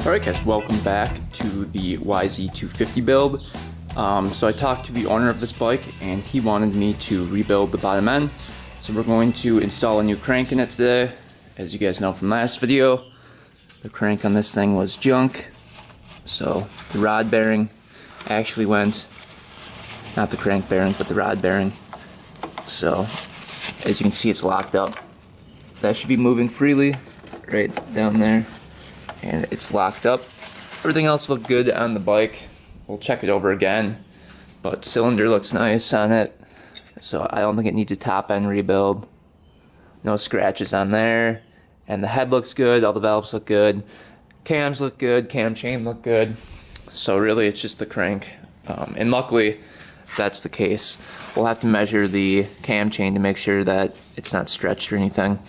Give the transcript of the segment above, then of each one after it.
Alright guys, welcome back to the YZ250 build. So I talked to the owner of this bike and he wanted me to rebuild the bottom end. So we're going to install a new crank in it today. As you guys know from last video, the crank on this thing was junk. So the rod bearing actually went, not the crank bearing, but the rod bearing. So as you can see, it's locked up. That should be moving freely right down there. And it's locked up. Everything else looked good on the bike. We'll check it over again, but cylinder looks nice on it, so I don't think it needs a top end rebuild. No scratches on there, and the head looks good. All the valves look good, cams look good, cam chain look good. So really it's just the crank, and luckily that's the case. We'll have to measure the cam chain to make sure that it's not stretched or anything,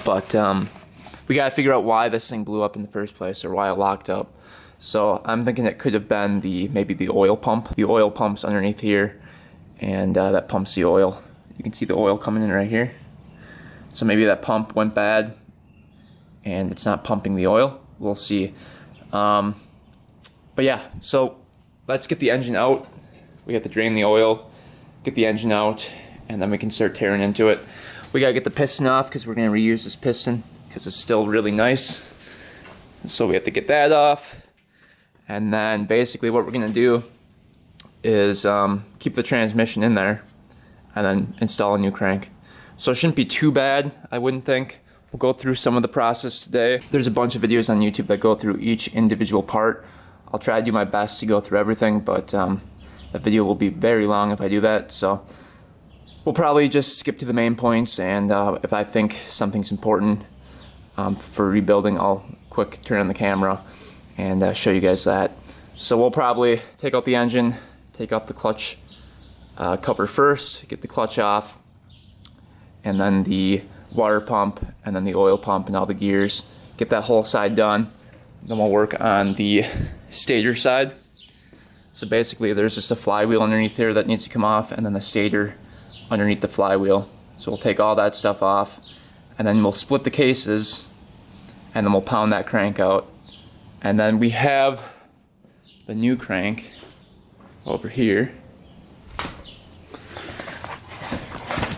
but we gotta figure out why this thing blew up in the first place, or why it locked up. So I'm thinking it could have been maybe the oil pump. The oil pump's underneath here, and that pumps the oil. You can see the oil coming in right here. So maybe that pump went bad, and it's not pumping the oil. We'll see. But yeah, so let's get the engine out. We have to drain the oil, get the engine out, and then we can start tearing into it. We gotta get the piston off because we're gonna reuse this piston, because it's still really nice. So we have to get that off, and then basically what we're gonna do is keep the transmission in there and then install a new crank. So it shouldn't be too bad, I wouldn't think. We'll go through some of the process today. There's a bunch of videos on YouTube that go through each individual part. I'll try to do my best to go through everything, but that video will be very long if I do that. So we'll probably just skip to the main points, and if I think something's important for rebuilding, I'll quick turn on the camera and show you guys that. So we'll probably take out the engine, take off the clutch cover first, get the clutch off, and then the water pump, and then the oil pump and all the gears. Get that whole side done. Then we'll work on the stator side. So basically there's just a flywheel underneath there that needs to come off, and then the stator underneath the flywheel. So we'll take all that stuff off, and then we'll split the cases, and then we'll pound that crank out. And then we have the new crank over here.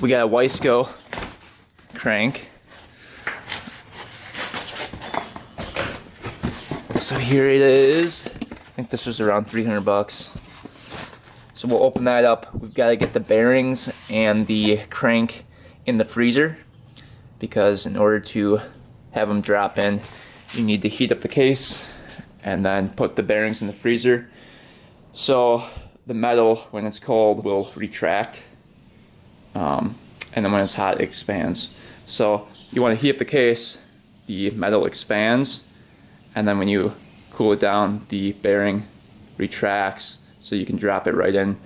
We got a Wiseco crank. So here it is. I think this was around 300 bucks. So we'll open that up. We've got to get the bearings and the crank in the freezer, because in order to have them drop in, you need to heat up the case and then put the bearings in the freezer. So the metal, when it's cold, will retract, and then when it's hot, it expands. So you want to heat up the case, the metal expands, and then when you cool it down, the bearing retracts, so you can drop it right in,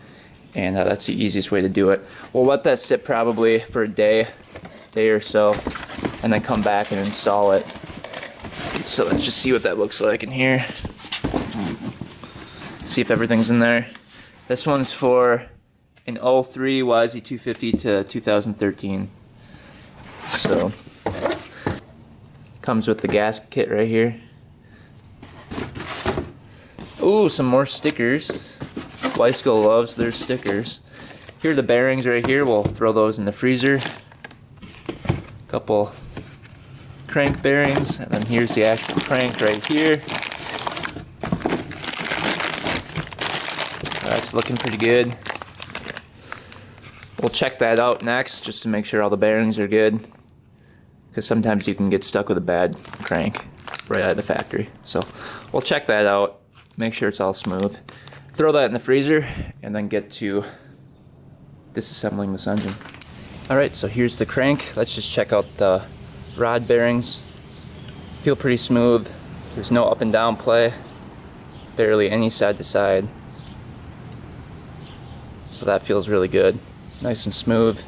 and that's the easiest way to do it. We'll let that sit probably for a day or so, and then come back and install it. So let's just see what that looks like in here. See if everything's in there. This one's for an 03 YZ250 to 2013. So comes with the gas kit right here. Ooh, some more stickers. Wiseco loves their stickers. Here are the bearings right here. We'll throw those in the freezer. Couple crank bearings, and then here's the actual crank right here. That's looking pretty good. We'll check that out next, just to make sure all the bearings are good, because sometimes you can get stuck with a bad crank right out of the factory. So we'll check that out, make sure it's all smooth, throw that in the freezer, and then get to disassembling this engine. Alright, so here's the crank. Let's just check out the rod bearings. Feel pretty smooth. There's no up and down play, barely any side to side. So that feels really good. Nice and smooth.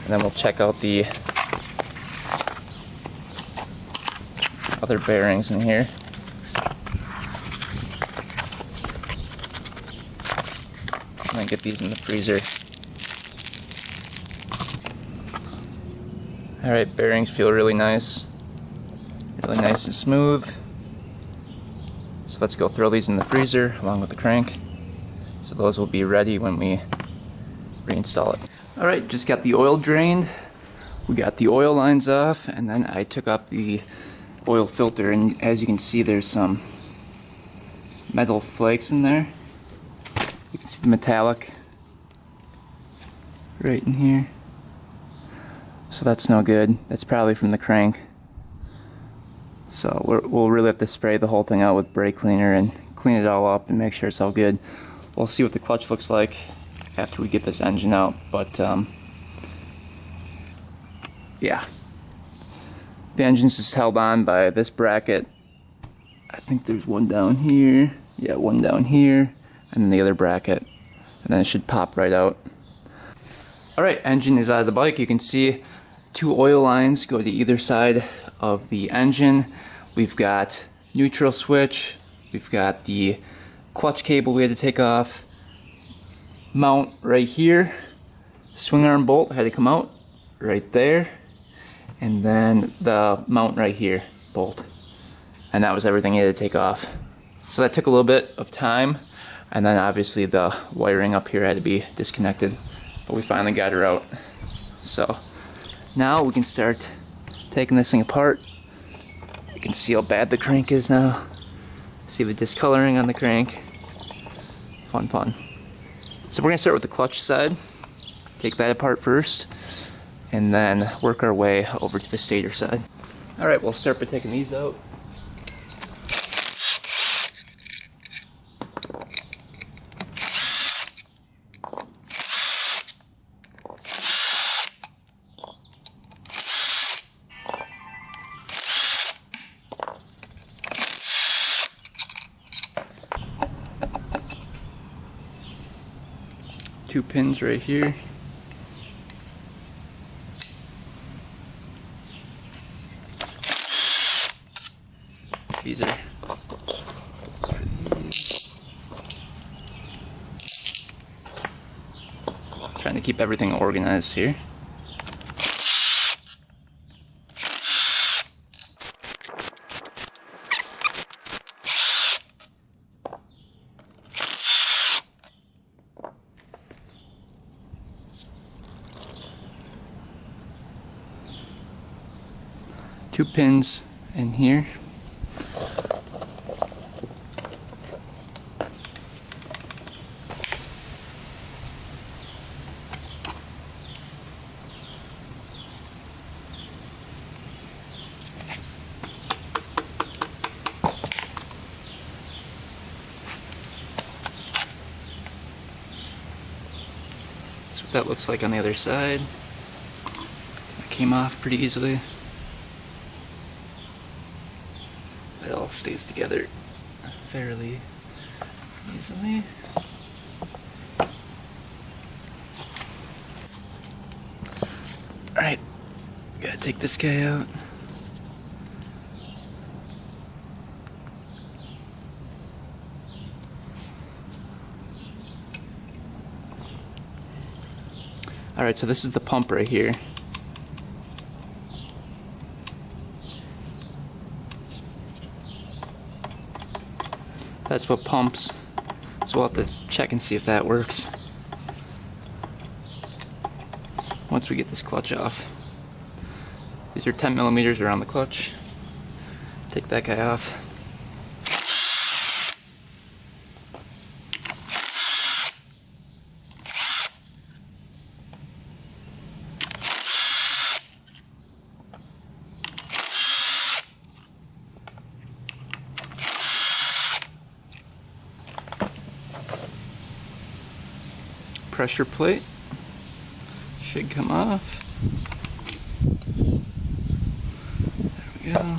And then we'll check out the other bearings in here. And then get these in the freezer. Alright, bearings feel really nice and smooth. So let's go throw these in the freezer along with the crank. So those will be ready when we reinstall it. Alright, just got the oil drained. We got the oil lines off, and then I took off the oil filter, and as you can see there's some metal flakes in there. You can see the metallic right in here. So that's no good. That's probably from the crank. So we'll really have to spray the whole thing out with brake cleaner and clean it all up and make sure it's all good. We'll see what the clutch looks like after we get this engine out, but yeah. The engine's just held on by this bracket. I think there's one down here. Yeah, one down here, and then the other bracket, and then it should pop right out. Alright, engine is out of the bike. You can see 2 oil lines go to either side of the engine. We've got neutral switch, we've got the clutch cable we had to take off, mount right here, swing arm bolt had to come out right there, and then the mount right here, bolt. And that was everything you had to take off. So that took a little bit of time, and then obviously the wiring up here had to be disconnected, but we finally got her out. So now we can start taking this thing apart. You can see how bad the crank is now. See the discoloring on the crank. Fun, fun. So we're gonna start with the clutch side. Take that apart first, and then work our way over to the stator side. Alright, we'll start by taking these out. Two pins right here. These are trying to keep everything organized here. Two pins in here. That's what that looks like on the other side. That came off pretty easily. It all stays together fairly easily. Alright, gotta take this guy out. Alright, so this is the pump right here. That's what pumps, so we'll have to check and see if that works once we get this clutch off. These are 10 millimeters around the clutch. Take that guy off. Pressure plate should come off. There we go.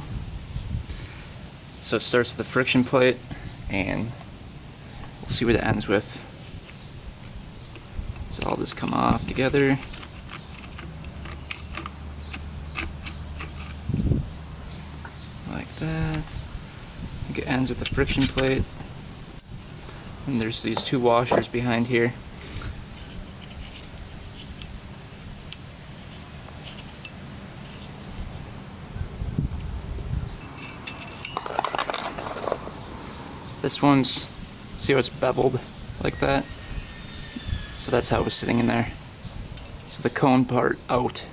So it starts with the friction plate, and we'll see what it ends with. So all this come off together. Like that. I think it ends with the friction plate. And there's these two washers behind here. This one's, see how it's beveled like that? So that's how it was sitting in there. So the cone part out.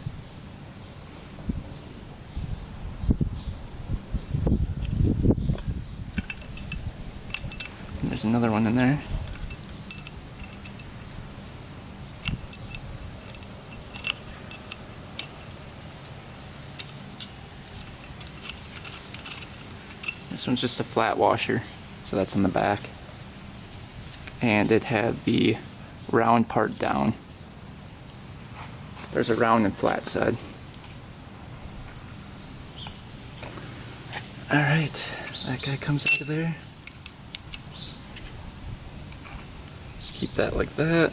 And there's another one in there. This one's just a flat washer, so that's in the back. And it had the round part down. There's a round and flat side. Alright, that guy comes out of there. Just keep that like that.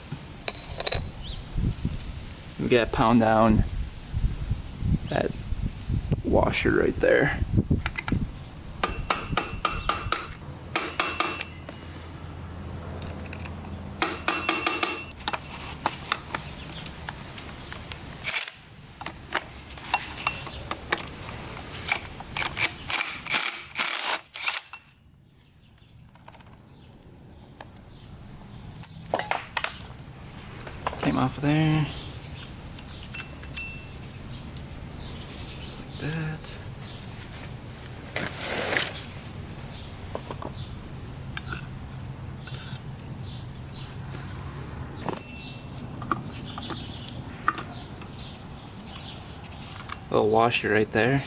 We gotta pound down that washer right there. Came off of there. Just like that. Little washer right there.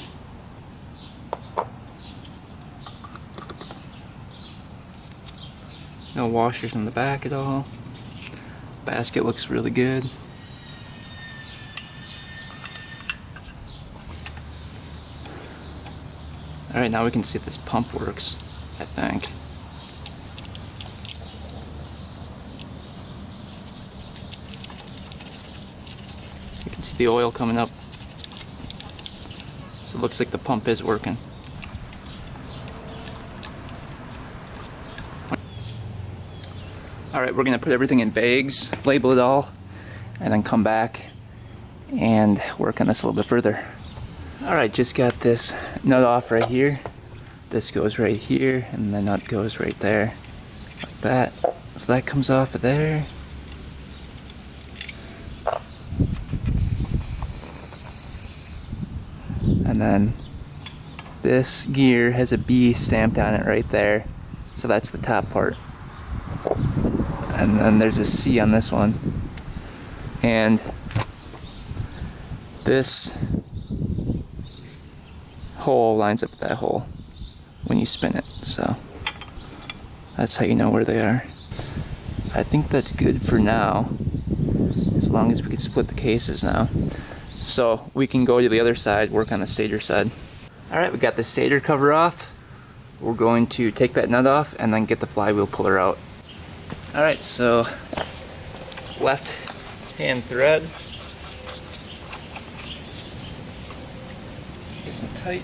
No washers in the back at all. Basket looks really good. Alright, now we can see if this pump works, I think. You can see the oil coming up. So it looks like the pump is working. Alright, we're going to put everything in bags, label it all, and then come back and work on this a little bit further. Alright, just got this nut off right here. This goes right here, and the nut goes right there, like that. So that comes off of there. And then this gear has a B stamped on it right there. So that's the top part. And then there's a C on this one. And this hole lines up with that hole when you spin it. So that's how you know where they are. I think that's good for now, as long as we can split the cases now. So we can go to the other side, work on the stator side. Alright, we got the stator cover off. We're going to take that nut off and then get the flywheel puller out. Alright, so left hand thread. Nice and tight.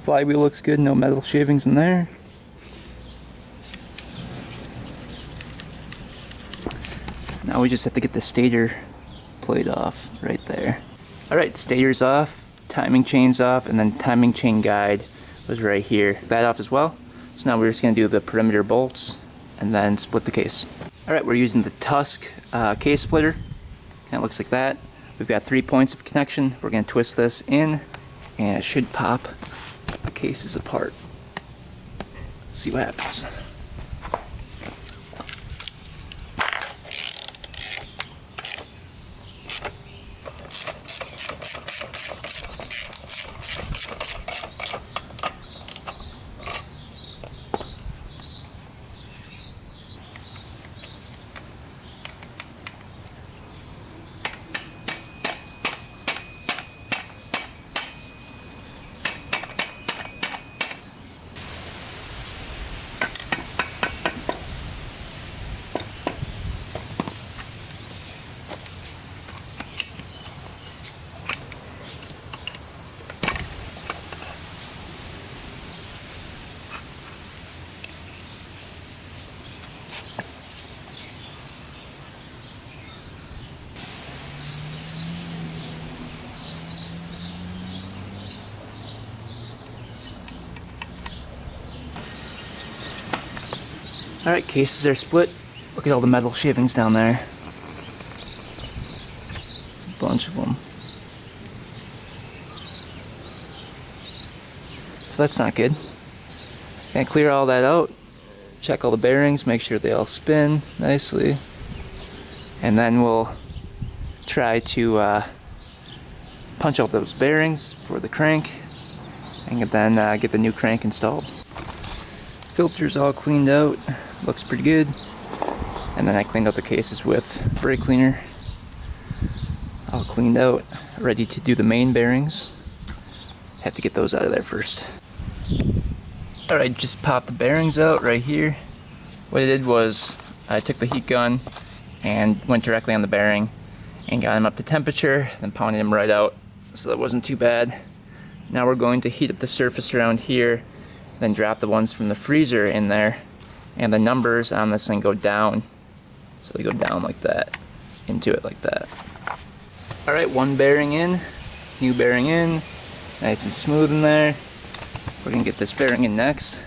Flywheel looks good, no metal shavings in there. Now we just have to get the stator plate off right there. Alright, stator's off, timing chain's off, and then timing chain guide was right here. That off as well. So now we're just going to do the perimeter bolts and then split the case. Alright, we're using the Tusk case splitter. Kind of looks like that. We've got 3 points of connection. We're going to twist this in and it should pop the cases apart. Let's see what happens. Alright, cases are split. Look at all the metal shavings down there. There's a bunch of them. So that's not good. Gonna clear all that out. Check all the bearings, make sure they all spin nicely. And then we'll try to punch out those bearings for the crank. And then get the new crank installed. Filter's all cleaned out. Looks pretty good. And then I cleaned out the cases with brake cleaner. All cleaned out, ready to do the main bearings. Had to get those out of there first. Alright, just popped the bearings out right here. What I did was I took the heat gun and went directly on the bearing and got them up to temperature, then pounded them right out, so that wasn't too bad. Now we're going to heat up the surface around here, then drop the ones from the freezer in there, and the numbers on this thing go down. So they go down like that, into it like that. Alright, one bearing in, new bearing in, nice and smooth in there. We're gonna get this bearing in next.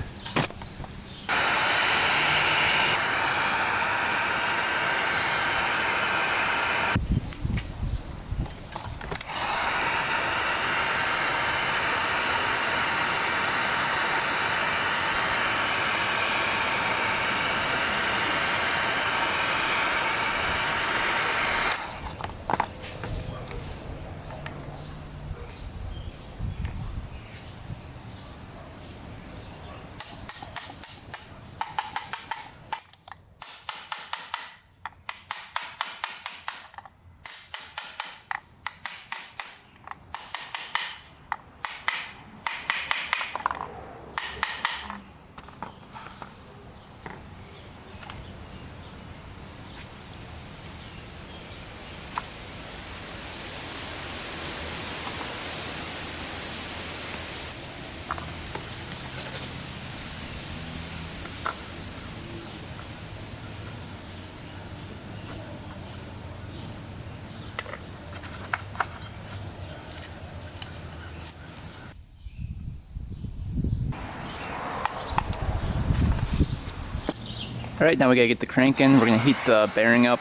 Alright, now we gotta get the crank in. We're gonna heat the bearing up,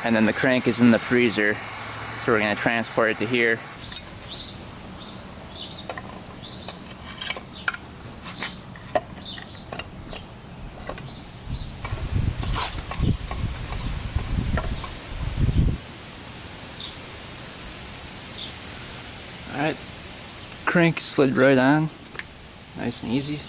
and then the crank is in the freezer, so we're gonna transport it to here. Alright, crank slid right on, nice and easy.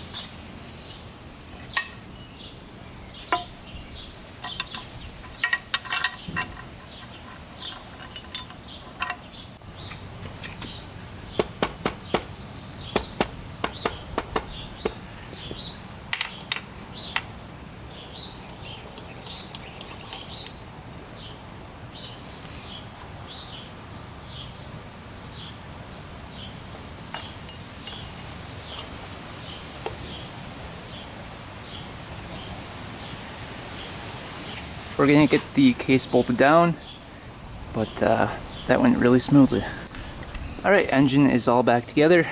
We're gonna get the case bolted down, but that went really smoothly. Alright, engine is all back together,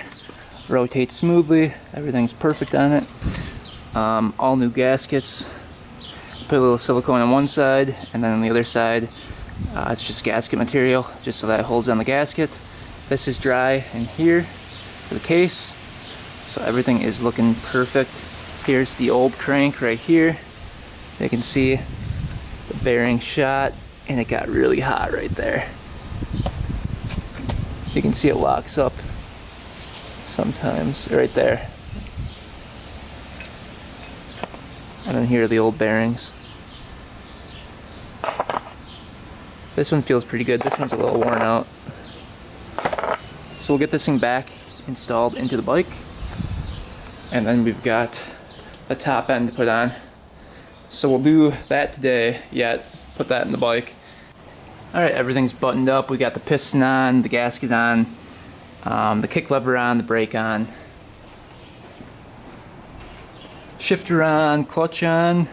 rotates smoothly, everything's perfect on it. All new gaskets. Put a little silicone on one side, and then on the other side it's just gasket material, just so that it holds on the gasket. This is dry in here for the case, so everything is looking perfect. Here's the old crank right here. You can see the bearing shot, and it got really hot right there. You can see it locks up sometimes right there. And then here are the old bearings. This one feels pretty good. This one's a little worn out. So we'll get this thing back installed into the bike, and then we've got a top end to put on. So we'll do that today, put that in the bike. Alright, everything's buttoned up. We got the piston on, the gasket on, the kick lever on, the brake on, shifter on, clutch on.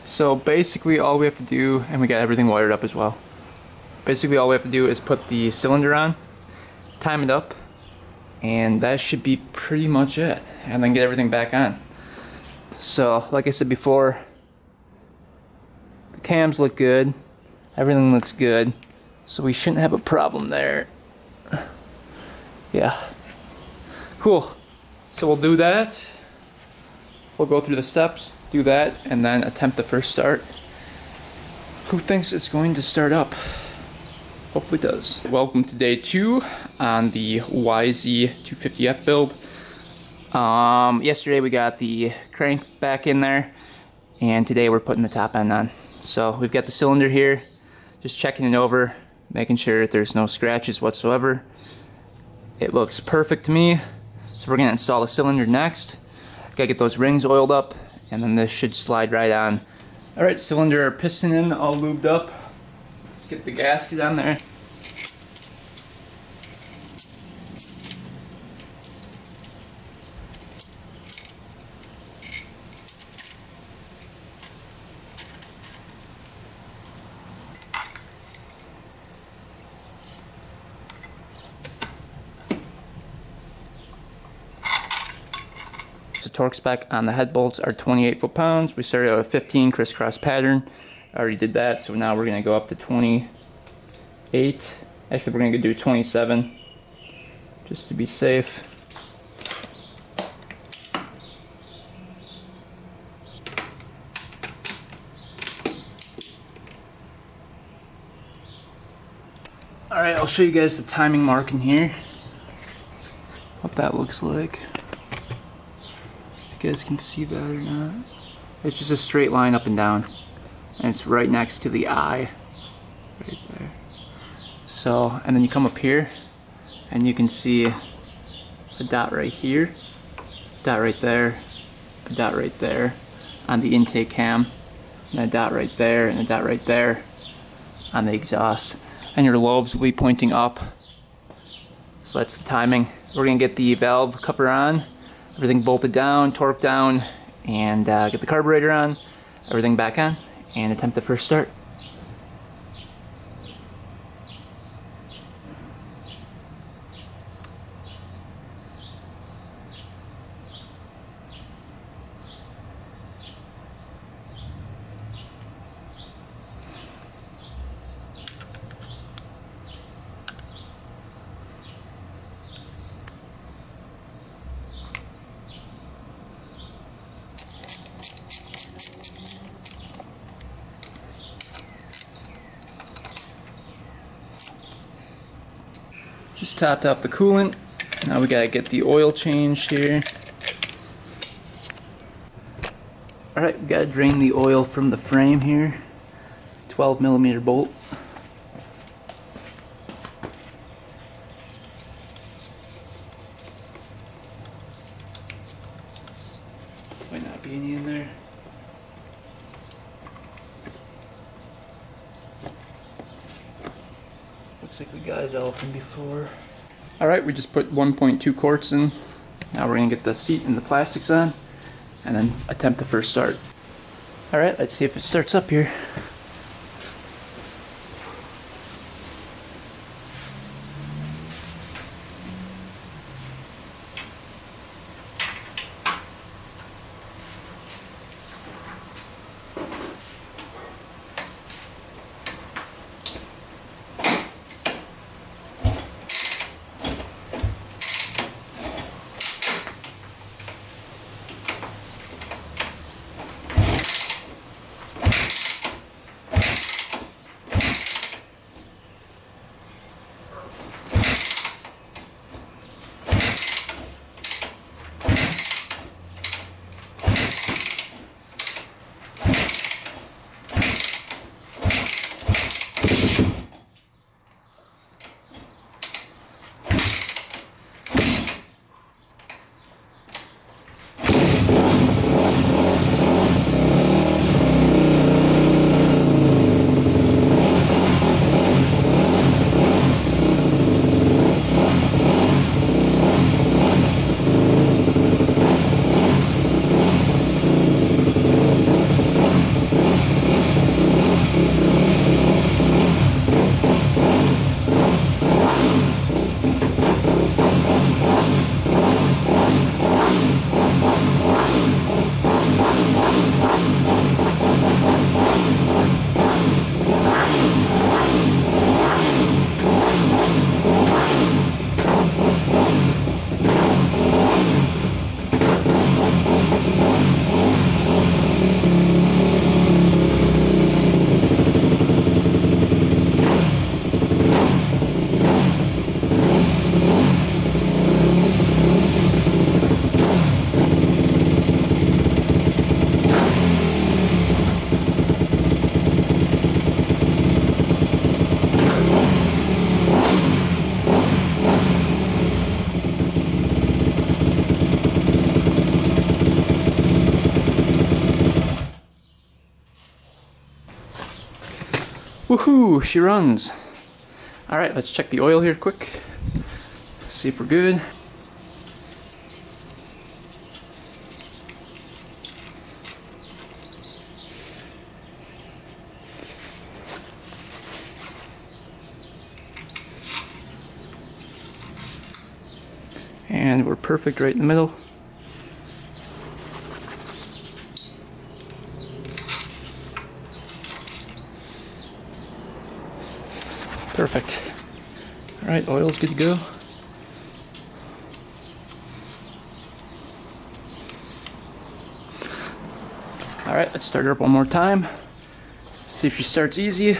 So basically all we have to do, and we got everything wired up as well. Basically all we have to do is put the cylinder on, time it up, and that should be pretty much it. And then get everything back on. So, like I said before, the cams look good, everything looks good, so we shouldn't have a problem there. Yeah. Cool. So we'll do that. We'll go through the steps, do that, and then attempt the first start. Who thinks it's going to start up? Hopefully it does. Welcome to day 2 on the YZ250F build. Yesterday we got the crank back in there, and today we're putting the top end on. So we've got the cylinder here, just checking it over, making sure that there's no scratches whatsoever. It looks perfect to me. So we're gonna install the cylinder next. Gotta get those rings oiled up, and then this should slide right on. Alright, cylinder piston in, all lubed up. Let's get the gasket on there. The torque spec on the head bolts are 28 foot-pounds. We started out with 15 crisscross pattern. I already did that, so now we're going to go up to 28. Actually, we're going to do 27 just to be safe. Alright, I'll show you guys the timing marking here. What that looks like. You guys can see that or not. It's just a straight line up and down, and it's right next to the eye right there. So, and then you come up here and you can see a dot right here, dot right there, a dot right there on the intake cam, and a dot right there, and a dot right there on the exhaust. And your lobes will be pointing up. So that's the timing. We're gonna get the valve cover on, everything bolted down, torqued down, and get the carburetor on, everything back on, and attempt the first start. Just topped off the coolant. Now we gotta get the oil changed here. Alright, we gotta drain the oil from the frame here. 12mm bolt. Might not be any in there. Looks like we got it all from before. Alright, we just put 1.2 quarts in. Now we're going to get the seat and the plastics on, and then attempt the first start. Alright, let's see if it starts up here. Woohoo! She runs. All right, let's check the oil here quick. See if we're good. And we're perfect right in the middle. Perfect. All right, oil's good to go. All right, let's start her up one more time. See if she starts easy.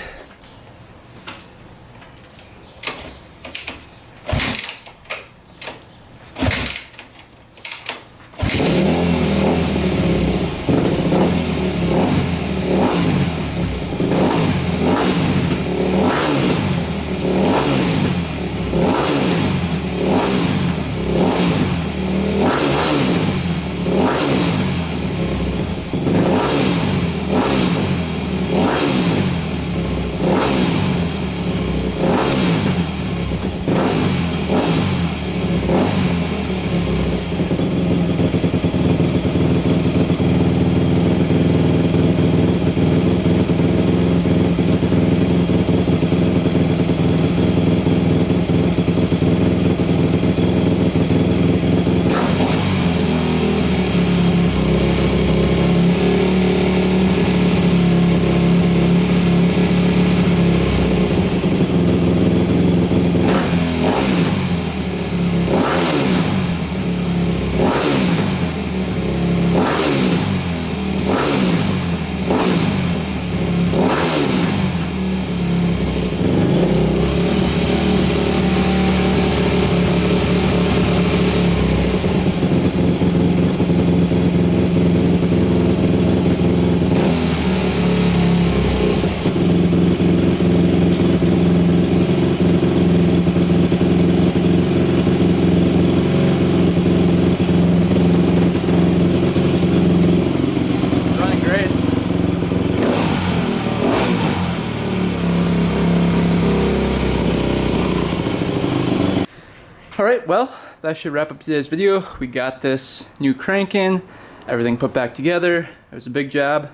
Alright, well, that should wrap up today's video. We got this new crank in, everything put back together. It was a big job,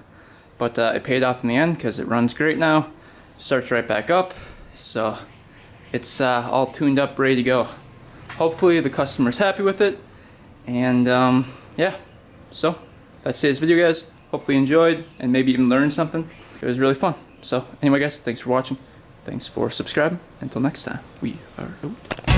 but it paid off in the end because it runs great now. Starts right back up, so it's all tuned up, ready to go. Hopefully the customer's happy with it, and yeah, so that's today's video, guys. Hopefully you enjoyed and maybe even learned something. It was really fun. So anyway, guys, thanks for watching. Thanks for subscribing. Until next time, we are out.